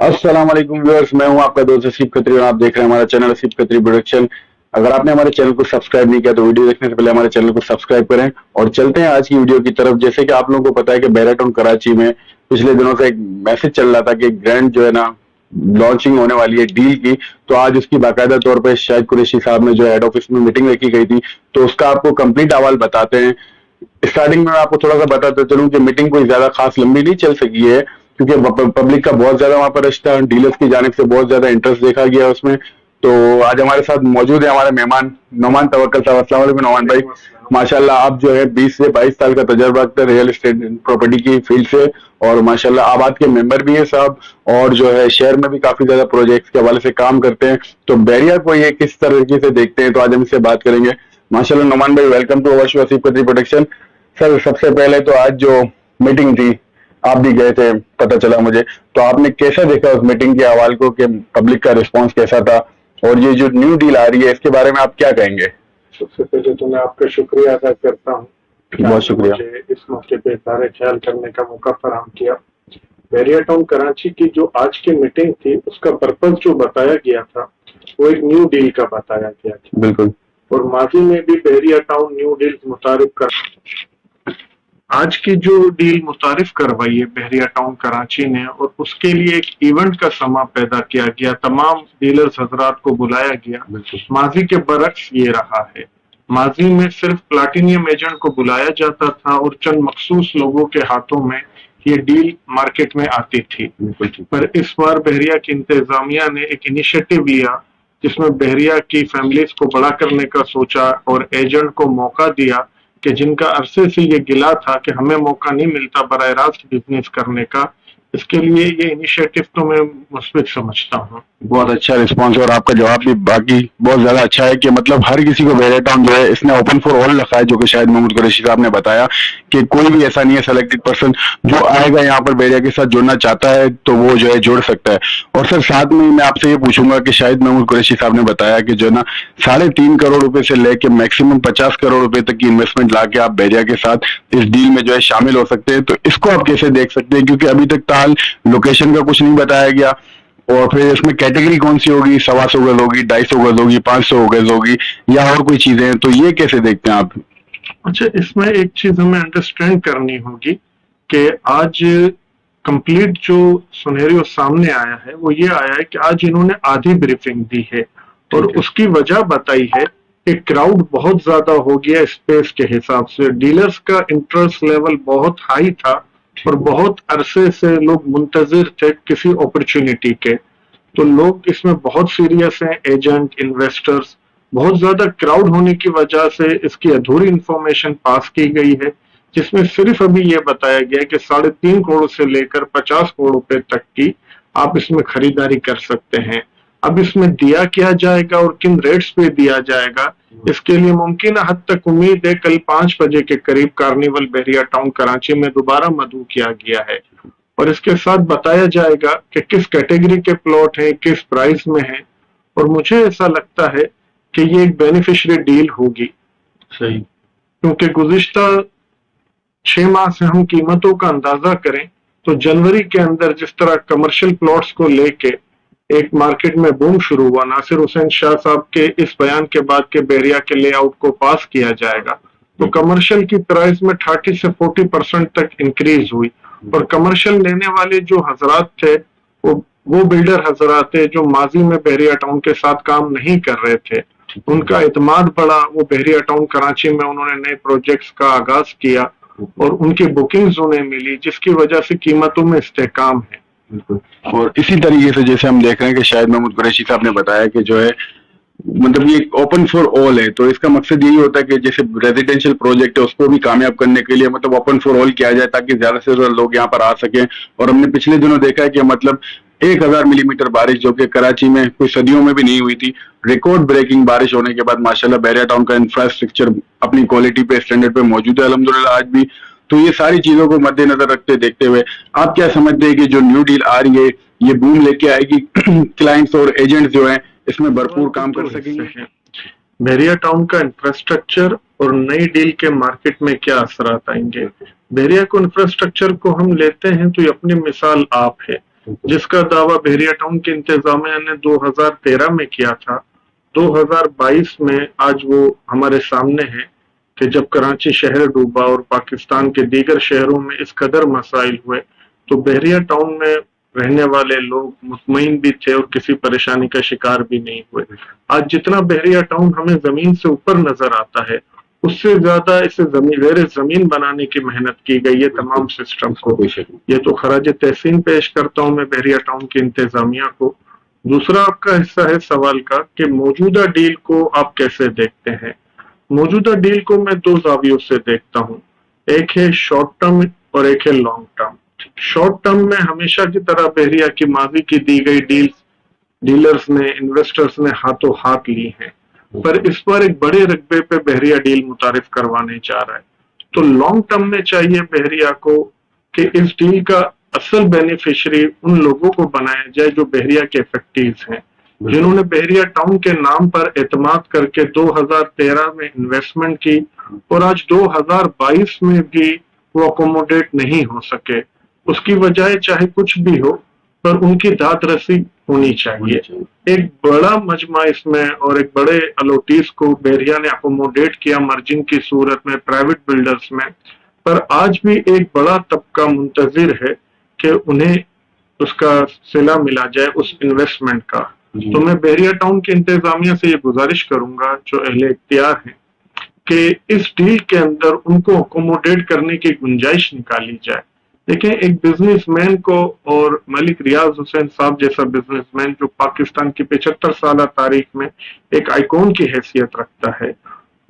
अस्सलाम वालेकुम व्यूअर्स, मैं हूं आपका दोस्त असीफ खत्री और आप देख रहे हैं हमारा चैनल असीफ खत्री प्रोडक्शन। अगर आपने हमारे चैनल को सब्सक्राइब नहीं किया तो वीडियो देखने से पहले हमारे चैनल को सब्सक्राइब करें और चलते हैं आज की वीडियो की तरफ। जैसे कि आप लोगों को पता है कि बैराटाउन कराची में पिछले दिनों से एक मैसेज चल रहा था कि ग्रैंड जो है ना लॉन्चिंग होने वाली है डील की, तो आज उसकी बाकायदा तौर पर शाहिद कुरैशी साहब ने जो हेड ऑफिस में मीटिंग रखी गई थी, तो उसका आपको कंप्लीट अहवाल बताते हैं। स्टार्टिंग में मैं आपको थोड़ा सा बताता चलूं कि मीटिंग कोई ज्यादा खास लंबी नहीं चल सकी है, क्योंकि पब्लिक का बहुत ज्यादा वहां पर रश था, डीलर्स की जानिब से बहुत ज्यादा इंटरेस्ट देखा गया उसमें। तो आज हमारे साथ मौजूद है हमारे मेहमान नौमान तवक्कल साहब। अस्सलाम वालेकुम नौमान भाई, माशाल्लाह आप जो है 20 से 22 साल का तजर्बा रखते हैं रियल एस्टेट प्रॉपर्टी की फील्ड से, और माशाल्लाह आबाद के मेंबर भी है साहब, और जो है शहर में भी काफी ज्यादा प्रोजेक्ट्स के हवाले से काम करते हैं। तो बैरिया को ये किस तरीके से देखते हैं, तो आज हम इससे बात करेंगे। माशाल्लाह नौमान भाई, welcome to our show Asif Khatri production. Sir सबसे पहले तो आज जो मीटिंग थी, आप भी गए थे पता चला मुझे, तो आपने कैसा देखा उस मीटिंग के हवाले को, कि पब्लिक का रिस्पांस कैसा था, और ये जो न्यू डील आ रही है इसके बारे में आप क्या कहेंगे? सबसे पहले तो मैं आपका शुक्रिया अदा करता हूँ, बहुत शुक्रिया। मुझे इस मौके पे इज़हार ख्याल करने का मौका फराहम किया। बैरिया टाउन कराची की जो आज की मीटिंग थी, उसका पर्पज जो बताया गया था वो एक न्यू डील का बताया गया था। बिल्कुल। और माजी में भी बैरिया टाउन न्यू डील मुतारिफ कर, आज की जो डील मुतारिफ करवाई है बैरिया टाउन कराची ने, और उसके लिए एक इवेंट का समा पैदा किया गया, तमाम डीलर्स हजरात को बुलाया गया। माजी के बरक्स ये रहा है, माजी में सिर्फ प्लाटिनियम एजेंट को बुलाया जाता था और चंद मखसूस लोगों के हाथों में ये डील मार्केट में आती थी। पर इस बार बहरिया की इंतजामिया ने एक इनिशिएटिव लिया जिसमें बहरिया की फैमिलीज को बड़ा करने का सोचा और एजेंट को मौका दिया कि जिनका अरसे से ये गिला था कि हमें मौका नहीं मिलता बराह रास्त बिजनेस करने का, इसके लिए ये इनिशिएटिव तो मैं मुस्बित समझता हूँ। बहुत अच्छा रिस्पांस, और आपका जवाब भी बाकी बहुत ज्यादा अच्छा है कि मतलब हर किसी को बैरिया टाउन जो है इसने ओपन फॉर ऑल रखा है, जो कि शायद महमूद कुरैशी साहब ने बताया कि कोई भी ऐसा नहीं है सेलेक्टेड पर्सन जो आएगा यहाँ पर बैरिया के साथ जुड़ना चाहता है तो वो जो है जुड़ सकता है। और सर साथ में मैं आपसे ये पूछूंगा कि शायद महमूद कुरैशी साहब ने बताया कि जो है ना 3.5 करोड़ रुपए से लेके मैक्सिमम 50 करोड़ रुपए तक की इन्वेस्टमेंट ला के आप बैरिया के साथ इस डील में जो है शामिल हो सकते हैं, तो इसको आप कैसे देख सकते हैं? क्योंकि अभी तक ताल लोकेशन का कुछ नहीं बताया गया, और फिर इसमें कैटेगरी कौन सी होगी, 125 गज होगी, 250 गज होगी, 500 गज होगी, या और कोई चीजें हैं, तो ये कैसे देखते हैं आप? अच्छा, इसमें एक चीज हमें अंडरस्टैंड करनी होगी कि आज कंप्लीट जो सुनेरियो सामने आया है वो ये आया है कि आज इन्होंने आधी ब्रीफिंग दी है और उसकी वजह बताई है कि क्राउड बहुत ज्यादा हो गया स्पेस के हिसाब से, डीलर्स का इंटरेस्ट लेवल बहुत हाई था और बहुत अरसे से लोग मुंतजिर थे किसी अपॉर्चुनिटी के। तो लोग इसमें बहुत सीरियस हैं, एजेंट, इन्वेस्टर्स। बहुत ज्यादा क्राउड होने की वजह से इसकी अधूरी इंफॉर्मेशन पास की गई है, जिसमें सिर्फ अभी ये बताया गया है कि 3.5 करोड़ से लेकर 50 करोड़ रुपए तक की आप इसमें खरीदारी कर सकते हैं। अब इसमें दिया क्या जाएगा और किन रेट्स पे दिया जाएगा, इसके लिए मुमकिन हद तक उम्मीद है कल 5 बजे के करीब कार्निवल बैरिया टाउन कराची में दोबारा मदऊ किया गया है, और इसके साथ बताया जाएगा कि किस कैटेगरी के प्लॉट हैं, किस प्राइस में हैं। और मुझे ऐसा लगता है कि ये एक बेनिफिशियरी डील होगी। सही। क्योंकि गुज़िश्ता 6 माह से हम कीमतों का अंदाजा करें तो जनवरी के अंदर जिस तरह कमर्शियल प्लॉट्स को लेके एक मार्केट में बूम शुरू हुआ, नासिर हुसैन शाह साहब के इस बयान के बाद के बैरिया के लेआउट को पास किया जाएगा, तो कमर्शियल की प्राइस में 30 से 40% तक इंक्रीज हुई। और कमर्शियल लेने वाले जो हजरात थे वो बिल्डर हजरात थे जो माजी में बैरिया टाउन के साथ काम नहीं कर रहे थे, उनका इत्मीनान बढ़ा। वो बैरिया टाउन कराची में उन्होंने नए प्रोजेक्ट्स का आगाज किया और उनकी बुकिंग्स उन्हें मिली, जिसकी वजह से कीमतों में इस्तेहकाम है। और इसी तरीके से जैसे हम देख रहे हैं कि शायद महमूद कुरैशी साहब ने बताया कि जो है मतलब ये ओपन फॉर ऑल है, तो इसका मकसद यही होता है कि जैसे रेजिडेंशियल प्रोजेक्ट है उसको भी कामयाब करने के लिए मतलब ओपन फॉर ऑल किया जाए ताकि ज्यादा से ज्यादा लोग यहाँ पर आ सकें। और हमने पिछले दिनों देखा है कि मतलब 1000 मिलीमीटर बारिश जो कि कराची में कोई सदियों में भी नहीं हुई थी, रिकॉर्ड ब्रेकिंग बारिश होने के बाद माशाल्लाह बैरिया टाउन का इंफ्रास्ट्रक्चर अपनी क्वालिटी पे, स्टैंडर्ड पे मौजूद है अल्हम्दुलिल्लाह आज भी। तो ये सारी चीजों को मद्देनजर रखते देखते हुए आप क्या समझते हैं कि जो न्यू डील आ रही है ये बूम लेके आएगी, क्लाइंट्स और एजेंट्स जो हैं इसमें भरपूर काम कर सकेंगे? बैरिया टाउन का इंफ्रास्ट्रक्चर और नई डील के मार्केट में क्या असरात आएंगे? बैरिया को इंफ्रास्ट्रक्चर को हम लेते हैं तो ये अपनी मिसाल आप है। جس کا دعویٰ بحریہ ٹاؤن کی انتظامیہ نے 2013 میں کیا تھا، 2022 میں آج وہ ہمارے سامنے ہے کہ جب کراچی شہر ڈوبا اور پاکستان کے دیگر شہروں میں اس قدر مسائل ہوئے تو بحریہ ٹاؤن میں رہنے والے لوگ مطمئن بھی تھے اور کسی پریشانی کا شکار بھی نہیں ہوئے۔ آج جتنا بحریہ ٹاؤن ہمیں زمین سے اوپر نظر آتا ہے، اس سے زیادہ اسے زیر زمین بنانے کی محنت کی گئی ہے تمام سسٹم کو۔ یہ تو خراج تحسین پیش کرتا ہوں میں بحریہ ٹاؤن کی انتظامیہ کو۔ دوسرا آپ کا حصہ ہے سوال کا کہ موجودہ ڈیل کو آپ کیسے دیکھتے ہیں۔ موجودہ ڈیل کو میں دو زاویوں سے دیکھتا ہوں، ایک ہے شارٹ ٹرم اور ایک ہے لانگ ٹرم۔ شارٹ ٹرم میں ہمیشہ کی طرح بحریہ کی ماضی کی دی گئی ڈیلرز نے، انویسٹرز نے ہاتھوں ہاتھ لی ہیں، پر اس پر ایک بڑے رقبے پہ بحریہ ڈیل متعارف کروانے جا رہا ہے۔ تو لانگ ٹرم میں چاہیے بحریہ کو کہ اس ڈیل کا اصل بینیفیشری ان لوگوں کو بنایا جائے جو بحریہ کے افیکٹیوز ہیں، جنہوں نے بحریہ ٹاؤن کے نام پر اعتماد کر کے 2013 میں انویسٹمنٹ کی اور آج 2022 میں بھی وہ اکوموڈیٹ نہیں ہو سکے۔ اس کی وجہ چاہے کچھ بھی ہو پر ان کی داد رسی ہونی چاہیے۔ ایک بڑا مجمع اس میں اور ایک بڑے الوٹیز کو بحریہ نے اکوموڈیٹ کیا مرجنگ کی صورت میں پرائیویٹ بلڈرز میں، پر آج بھی ایک بڑا طبقہ منتظر ہے کہ انہیں اس کا صلہ ملا جائے اس انویسٹمنٹ کا۔ تو میں بحریہ ٹاؤن کی انتظامیہ سے یہ گزارش کروں گا جو اہل اختیار ہیں کہ اس ڈیل کے اندر ان کو اکوموڈیٹ کرنے کی گنجائش نکالی جائے۔ دیکھیں، ایک بزنس مین کو، اور ملک ریاض حسین صاحب جیسا بزنس مین جو پاکستان کی 75 سالہ تاریخ میں ایک آئیکن کی حیثیت رکھتا ہے،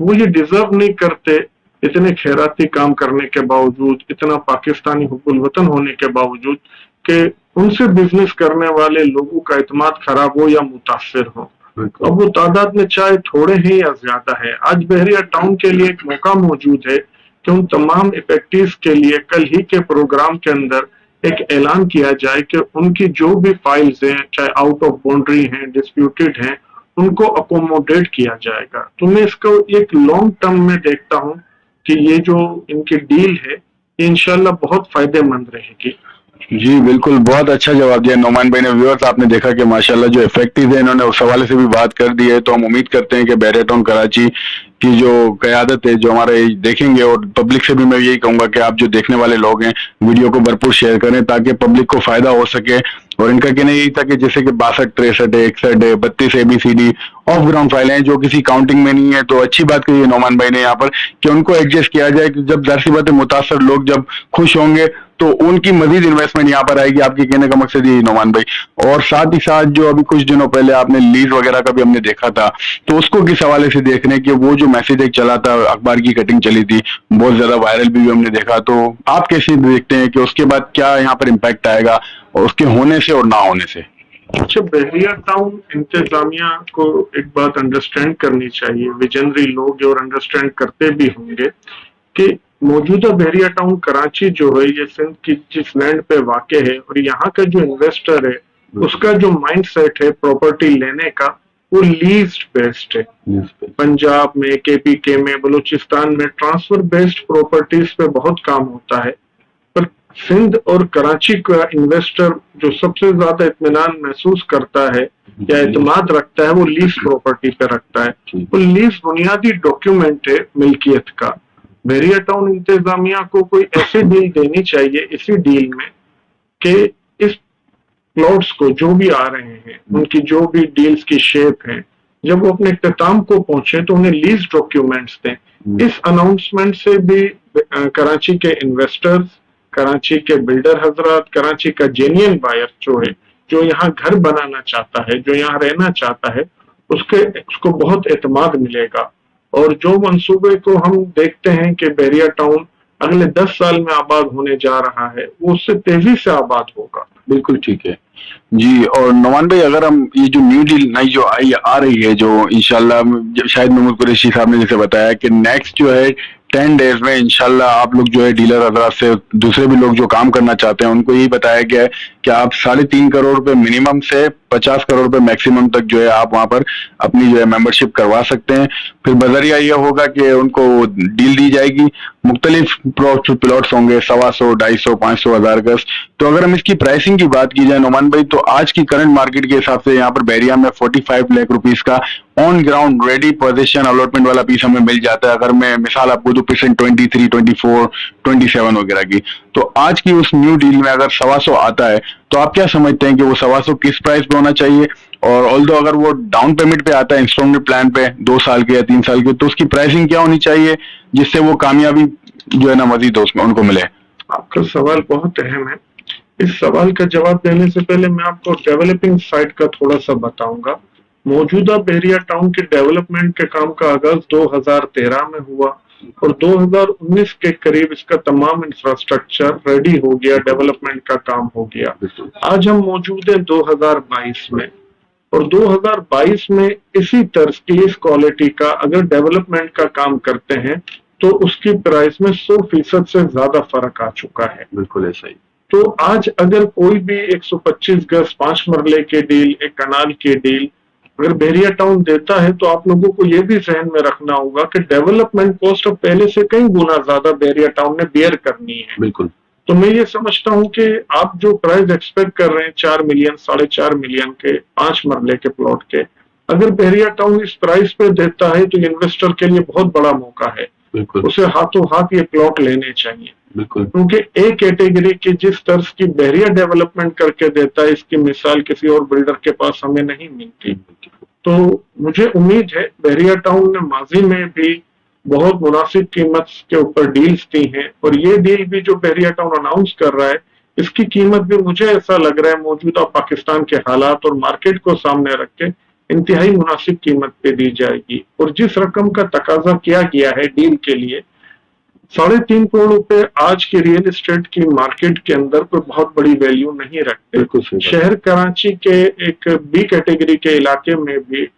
وہ یہ ڈیزرو نہیں کرتے اتنے خیراتی کام کرنے کے باوجود، اتنا پاکستانی حب الوطن ہونے کے باوجود، کہ ان سے بزنس کرنے والے لوگوں کا اعتماد خراب ہو یا متاثر ہو۔ اب وہ تعداد میں چاہے تھوڑے ہیں یا زیادہ ہے، آج بحریہ ٹاؤن کے لیے ایک موقع موجود ہے کہ ان تمام افیکٹیوز کے لیے کل ہی کے پروگرام کے اندر ایک اعلان کیا جائے کہ ان کی جو بھی فائلز ہیں، چاہے آؤٹ آف باؤنڈری ہیں، ڈسپیوٹیڈ ہیں، ان کو اکوموڈیٹ کیا جائے گا۔ تو میں اس کو ایک لانگ ٹرم میں دیکھتا ہوں کہ یہ جو ان کی ڈیل ہے یہ انشاءاللہ بہت فائدہ مند رہے گی۔ جی بالکل، بہت اچھا جواب دیا نعمان بھائی نے۔ ویورز آپ نے دیکھا کہ ماشاءاللہ جو افیکٹیو ہیں انہوں نے اس حوالے سے بھی بات کر دی ہے، تو ہم امید کرتے ہیں کہ بحریہ ٹاؤن کراچی کی جو قیادت ہے جو ہمارے دیکھیں گے، اور پبلک سے بھی میں یہی کہوں گا کہ آپ جو دیکھنے والے لوگ ہیں ویڈیو کو بھرپور شیئر کریں تاکہ پبلک کو فائدہ ہو سکے۔ اور ان کا کہنا یہی تھا کہ جیسے کہ 62 63 ہے 61 ہے 32 ABCD آف گراؤنڈ فائل ہیں جو کسی کاؤنٹنگ میں نہیں ہے، تو اچھی بات کہی ہے نعمان بھائی نے یہاں پر کہ ان کو ایڈجسٹ کیا جائے کہ جب ظاہر سی بات ہے متاثر لوگ جب خوش ہوں گے تو ان کی مزید انویسٹمنٹ یہاں پر آئے گی۔ آپ کے کہنے کا مقصد یہی نعمان بھائی۔ اور ساتھ ہی ساتھ جو ابھی کچھ دنوں پہلے آپ نے لیز وغیرہ کا بھی ہم نے دیکھا تھا، تو اس کو کس حوالے سے دیکھ رہے ہیں کہ وہ جو میسج ایک چلا تھا، اخبار کی کٹنگ چلی تھی، بہت زیادہ وائرل بھی ہم نے دیکھا، تو آپ کیسے دیکھتے ہیں کہ اس کے بعد کیا یہاں پر امپیکٹ آئے گا اور اس کے ہونے سے اور نہ ہونے سے؟ اچھا، بحریہ ٹاؤن انتظامیہ کو ایک بات انڈرسٹینڈ کرنی چاہیے، ویژنری لوگ اور انڈرسٹینڈ کرتے بھی ہوں گے کہ موجودہ بحریہ ٹاؤن کراچی جو ہے یہ سندھ کی جس لینڈ پہ واقع ہے، اور یہاں کا جو انویسٹر ہے اس کا جو مائنڈ سیٹ ہے پراپرٹی لینے کا وہ لیزڈ بیسڈ ہے۔ پنجاب میں، KPK میں، بلوچستان میں ٹرانسفر بیسڈ پراپرٹیز پہ بہت کام ہوتا ہے، پر سندھ اور کراچی کا انویسٹر جو سب سے زیادہ اطمینان محسوس کرتا ہے یا اعتماد رکھتا ہے وہ لیز پراپرٹی پہ رکھتا ہے۔ وہ لیز بنیادی ڈاکیومنٹ ہے ملکیت کا۔ بحریہ ٹاؤن انتظامیہ کو کوئی ایسی ڈیل دینی چاہیے اسی ڈیل میں کہ اس پلاٹس کو جو بھی آ رہے ہیں ان کی جو بھی ڈیلز کی شیپ ہے، جب وہ اپنے اختتام کو پہنچے تو انہیں لیز ڈاکیومنٹس دیں۔ اس اناؤنسمنٹ سے بھی کراچی کے انویسٹرز، کراچی کے بلڈر حضرات، کراچی کا جینین بائر جو ہے، جو یہاں گھر بنانا چاہتا ہے، جو یہاں رہنا چاہتا ہے، اس کو بہت اعتماد ملے گا۔ اور جو منصوبے کو ہم دیکھتے ہیں کہ بحریہ ٹاؤن اگلے 10 سال میں آباد ہونے جا رہا ہے، وہ اس سے تیزی سے آباد ہوگا۔ بالکل ٹھیک ہے جی۔ اور نعمان بھائی، اگر ہم یہ جو نیو ڈیل نئی جو آ رہی ہے، جو انشاءاللہ شاید محمود قریشی صاحب نے جیسے بتایا کہ نیکسٹ جو ہے 10 days میں انشاءاللہ آپ لوگ جو ہے ڈیلر حضرات سے، دوسرے بھی لوگ جو کام کرنا چاہتے ہیں ان کو یہی بتایا گیا ہے کہ آپ 3.5 کروڑ روپے منیمم سے 50 کروڑ روپے میکسیمم تک جو ہے آپ وہاں پر اپنی جو ہے ممبرشپ کروا سکتے ہیں۔ پھر بذریعہ یہ ہوگا کہ ان کو ڈیل دی جائے گی، मुख्तलिफ प्लॉट्स होंगे 125, 250, 500, 1000 गज। तो अगर हम इसकी प्राइसिंग की बात की जाए नोमान भाई, तो आज की करंट मार्केट के हिसाब से यहाँ पर बहरिया में 45 लाख रुपीस का on ground ready position allotment वाला पीस हमें मिल जाता है। अगर मैं मिसाल आपको दूं परसेंट 23, 24, 27 वगैरह की, तो आज की उस न्यू डील में अगर 125 आता है तो आप क्या समझते हैं कि वो 125 किस प्राइस पे होना चाहिए? और ऑल्दो अगर वो डाउन पेमेंट पे आता है इंस्टॉलमेंट प्लान पे 2 साल के या 3 साल के, तो उसकी प्राइसिंग क्या होनी चाहिए जिससे वो कामयाबी जो है ना मजीद उसमें उनको मिले? आपका सवाल बहुत अहम है। इस सवाल का जवाब देने से पहले मैं आपको डेवलपिंग साइड का थोड़ा सा बताऊंगा। मौजूदा बहरिया टाउन के डेवलपमेंट के काम का आगाज 2013 में हुआ और 2019 के करीब इसका तमाम इंफ्रास्ट्रक्चर रेडी हो गया, डेवलपमेंट का काम हो गया। आज हम मौजूद हैं 2022 में, और 2022 में इसी तर्ज की इस क्वालिटी का अगर डेवलपमेंट का काम करते हैं तो उसकी प्राइस में 100% से ज्यादा फर्क आ चुका है। बिल्कुल ऐसा ही। तो आज अगर कोई भी 125 गज 5 मरले के डील, एक कनाल की डील अगर बहरिया टाउन देता है, तो आप लोगों को यह भी जहन में रखना होगा कि डेवलपमेंट कॉस्ट अब पहले से कई गुना ज्यादा बहरिया टाउन ने बेयर करनी है। बिल्कुल। तो मैं ये समझता हूं कि आप जो प्राइस एक्सपेक्ट कर रहे हैं 4 मिलियन, 4.5 मिलियन के 5 मरले के प्लॉट के, अगर बहरिया टाउन इस प्राइस पे देता है तो इन्वेस्टर के लिए बहुत बड़ा मौका है। बिल्कुल। उसे हाथों हाथ ये प्लॉट लेने चाहिए। बिल्कुल। क्योंकि ए कैटेगरी की जिस तर्ज की बहरिया डेवलपमेंट करके देता है, इसकी मिसाल किसी और बिल्डर के पास हमें नहीं मिलती। तो मुझे उम्मीद है बहरिया टाउन ने माजी में भी बहुत मुनासिब कीमत के ऊपर डील्स दी हैं, और ये डील भी जो बहरिया टाउन अनाउंस कर रहा है, इसकी कीमत भी मुझे ऐसा लग रहा है मौजूदा पाकिस्तान के हालात और मार्केट को सामने रख के इंतहाई मुनासिब कीमत पे दी जाएगी। और जिस रकम का तकाजा किया गया है डील के लिए, 3.5 करोड़ रुपए आज की रियल एस्टेट की मार्केट के अंदर कोई बहुत बड़ी वैल्यू नहीं रखते। शहर कराची के एक बी कैटेगरी के इलाके में भी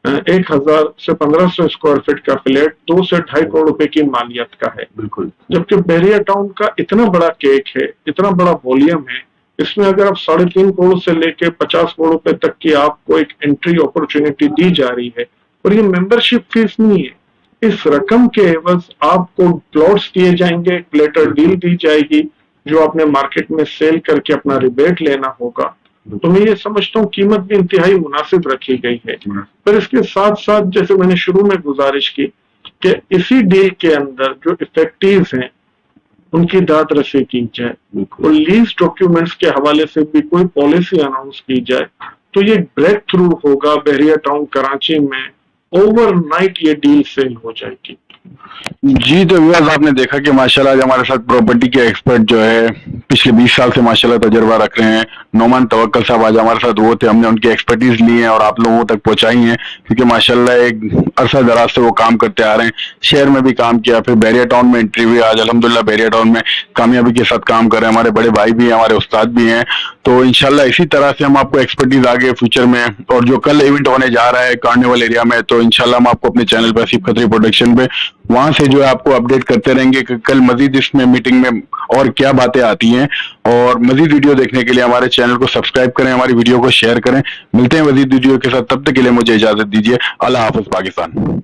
1000 से 1500 स्क्वायर फीट का फ्लैट 2 से 2.5 करोड़ रुपए की मालियत का है। बिल्कुल। जबकि बहरिया टाउन का इतना बड़ा केक है, इतना बड़ा वॉल्यूम है, इसमें अगर आप 3.5 करोड़ से लेके 50 करोड़ रुपए तक की आपको एक एंट्री अपॉर्चुनिटी दी जा रही है, और ये मेंबरशिप फीस नहीं है। इस रकम के एवज आपको प्लॉट्स दिए जाएंगे, एक लेटर डील दी जाएगी जो आपने मार्केट में सेल करके अपना रिबेट लेना होगा। तो मैं ये समझता हूँ कीमत भी इंतहाई मुनासिब रखी गई है। पर इसके साथ साथ जैसे मैंने शुरू में गुजारिश की कि इसी डील के अंदर जो इफेक्टिव हैं उनकी दाद रसी की जाए, और लीज डॉक्यूमेंट्स के हवाले से भी कोई पॉलिसी अनाउंस की जाए, तो ये ब्रेक थ्रू होगा बहरिया टाउन कराची में। ओवरनाइट ये डील सेल हो जाएगी। जी, तो व्यूअर्स आपने देखा कि माशाल्लाह आज हमारे साथ प्रॉपर्टी के एक्सपर्ट जो है पिछले 20 साल से माशाल्लाह तजर्बा रख रहे हैं, नोमान तवक्कल साहब आज हमारे साथ वो थे। हमने उनकी एक्सपर्टीज ली है और आप लोगों तक पहुंचाई है, क्योंकि माशाल्लाह एक अरसा दराज से वो काम करते आ रहे हैं। शहर में भी काम किया, फिर बहरिया टाउन में एंट्री हुई, आज अल्हम्दुलिल्लाह बहरिया टाउन में कामयाबी के साथ काम कर रहे हैं। हमारे बड़े भाई भी हैं, हमारे उस्ताद भी हैं। तो इंशाल्लाह इसी तरह से हम आपको एक्सपर्टीज आगे फ्यूचर में, और जो कल इवेंट होने जा रहा है कार्निवल एरिया में, तो इंशाल्लाह हम आपको अपने चैनल पर आसिफ खत्री प्रोडक्शन पे वहां से जो है आपको अपडेट करते रहेंगे कि कल मजीद इसमें मीटिंग में और क्या बातें आती हैं। और मजीद वीडियो देखने के लिए हमारे चैनल को सब्सक्राइब करें, हमारी वीडियो को शेयर करें। मिलते हैं मजीद वीडियो के साथ, तब तक के लिए मुझे इजाजत दीजिए। अल्लाह हाफ़िज़ पाकिस्तान।